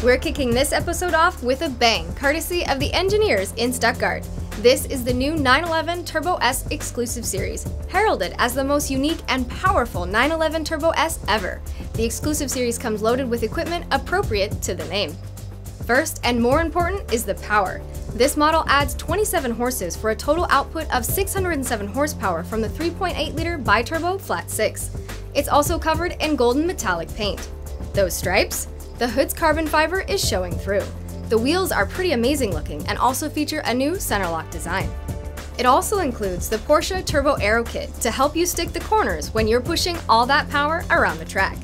We're kicking this episode off with a bang, courtesy of the engineers in Stuttgart. This is the new 911 Turbo S Exclusive Series, heralded as the most unique and powerful 911 Turbo S ever. The Exclusive Series comes loaded with equipment appropriate to the name. First, and more important, is the power. This model adds 27 horses for a total output of 607 horsepower from the 3.8-liter bi-turbo flat 6. It's also covered in golden metallic paint. Those stripes? The hood's carbon fiber is showing through. The wheels are pretty amazing looking and also feature a new centerlock design. It also includes the Porsche Turbo Aero Kit to help you stick the corners when you're pushing all that power around the track.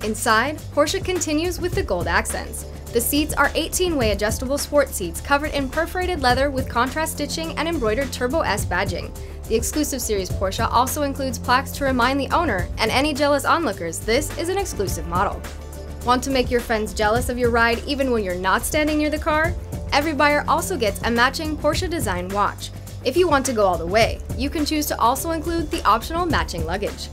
Inside, Porsche continues with the gold accents. The seats are 18-way adjustable sport seats covered in perforated leather with contrast stitching and embroidered Turbo S badging. The Exclusive Series Porsche also includes plaques to remind the owner and any jealous onlookers this is an exclusive model. Want to make your friends jealous of your ride even when you're not standing near the car? Every buyer also gets a matching Porsche design watch. If you want to go all the way, you can choose to also include the optional matching luggage.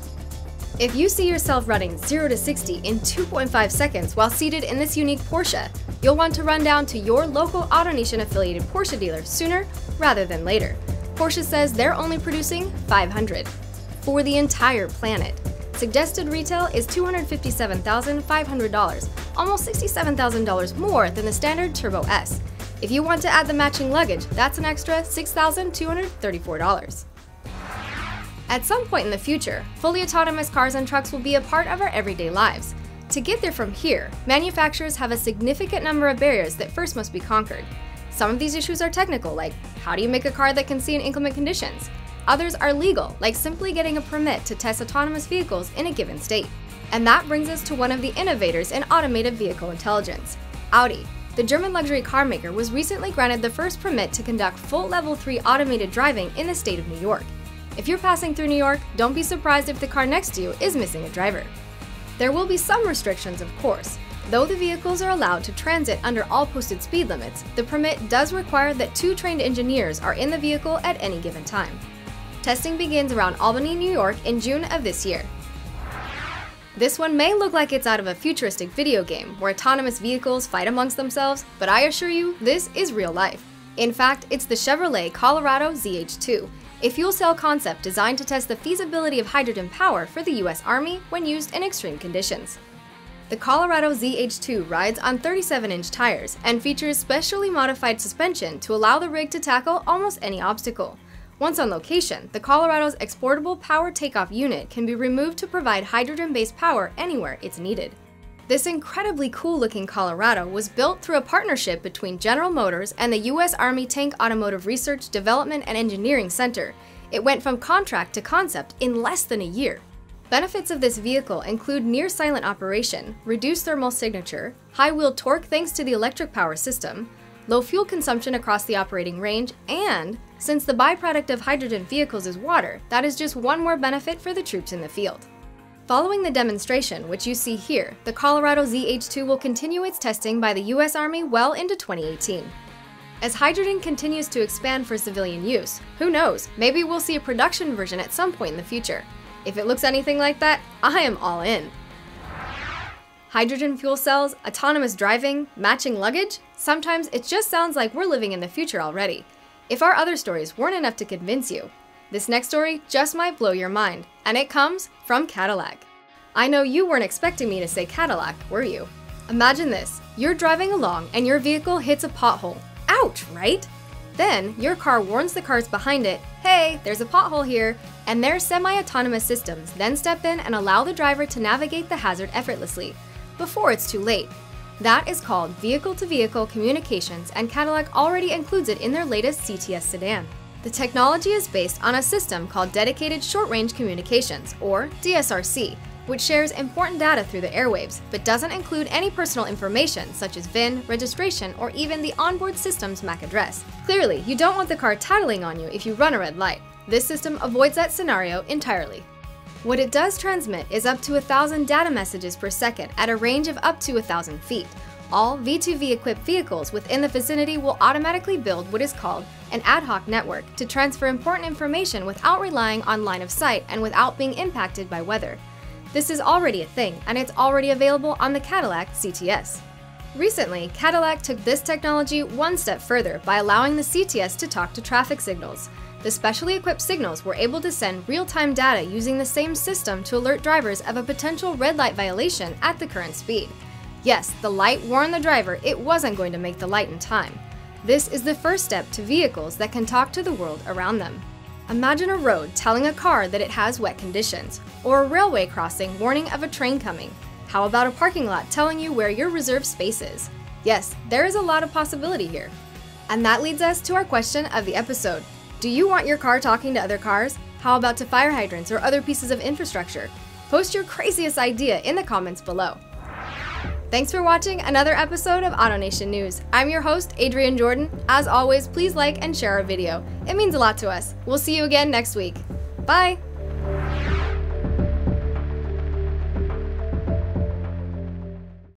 If you see yourself running 0 to 60 in 2.5 seconds while seated in this unique Porsche, you'll want to run down to your local AutoNation affiliated Porsche dealer sooner rather than later. Porsche says they're only producing 500 for the entire planet. Suggested retail is $257,500, almost $67,000 more than the standard Turbo S. If you want to add the matching luggage, that's an extra $6,234. At some point in the future, fully autonomous cars and trucks will be a part of our everyday lives. To get there from here, manufacturers have a significant number of barriers that first must be conquered. Some of these issues are technical, like how do you make a car that can see in inclement conditions? Others are legal, like simply getting a permit to test autonomous vehicles in a given state. And that brings us to one of the innovators in automated vehicle intelligence. Audi, the German luxury car maker, was recently granted the first permit to conduct full Level 3 automated driving in the state of New York. If you're passing through New York, don't be surprised if the car next to you is missing a driver. There will be some restrictions, of course. Though the vehicles are allowed to transit under all posted speed limits, the permit does require that 2 trained engineers are in the vehicle at any given time. Testing begins around Albany, New York in June of this year. This one may look like it's out of a futuristic video game where autonomous vehicles fight amongst themselves, but I assure you, this is real life. In fact, it's the Chevrolet Colorado ZH2, a fuel cell concept designed to test the feasibility of hydrogen power for the US Army when used in extreme conditions. The Colorado ZH2 rides on 37-inch tires and features specially modified suspension to allow the rig to tackle almost any obstacle. Once on location, the Colorado's exportable power takeoff unit can be removed to provide hydrogen-based power anywhere it's needed. This incredibly cool-looking Colorado was built through a partnership between General Motors and the U.S. Army Tank Automotive Research, Development, and Engineering Center. It went from contract to concept in less than a year. Benefits of this vehicle include near-silent operation, reduced thermal signature, high wheel torque thanks to the electric power system, low fuel consumption across the operating range, and since the byproduct of hydrogen vehicles is water, that is just one more benefit for the troops in the field. Following the demonstration, which you see here, the Colorado ZH2 will continue its testing by the US Army well into 2018. As hydrogen continues to expand for civilian use, who knows, maybe we'll see a production version at some point in the future. If it looks anything like that, I am all in. Hydrogen fuel cells, autonomous driving, matching luggage? Sometimes it just sounds like we're living in the future already. If our other stories weren't enough to convince you, this next story just might blow your mind, and it comes from Cadillac. I know you weren't expecting me to say Cadillac, were you? Imagine this, you're driving along and your vehicle hits a pothole. Ouch, right? Then your car warns the cars behind it, hey, there's a pothole here, and their semi-autonomous systems then step in and allow the driver to navigate the hazard effortlessly, before it's too late. That is called vehicle-to-vehicle communications, and Cadillac already includes it in their latest CTS sedan. The technology is based on a system called Dedicated Short-Range Communications, or DSRC, which shares important data through the airwaves, but doesn't include any personal information such as VIN, registration, or even the onboard system's MAC address. Clearly, you don't want the car tattling on you if you run a red light. This system avoids that scenario entirely. What it does transmit is up to 1,000 data messages per second at a range of up to 1,000 feet. All V2V equipped vehicles within the vicinity will automatically build what is called an ad hoc network to transfer important information without relying on line of sight and without being impacted by weather. This is already a thing, and it's already available on the Cadillac CTS. Recently, Cadillac took this technology one step further by allowing the CTS to talk to traffic signals. The specially equipped signals were able to send real-time data using the same system to alert drivers of a potential red light violation at the current speed. Yes, the light warned the driver it wasn't going to make the light in time. This is the first step to vehicles that can talk to the world around them. Imagine a road telling a car that it has wet conditions, or a railway crossing warning of a train coming. How about a parking lot telling you where your reserved space is? Yes, there is a lot of possibility here. And that leads us to our question of the episode. Do you want your car talking to other cars? How about to fire hydrants or other pieces of infrastructure? Post your craziest idea in the comments below. Thanks for watching another episode of AutoNation News. I'm your host, Adrienne Jordan. As always, please like and share our video. It means a lot to us. We'll see you again next week. Bye!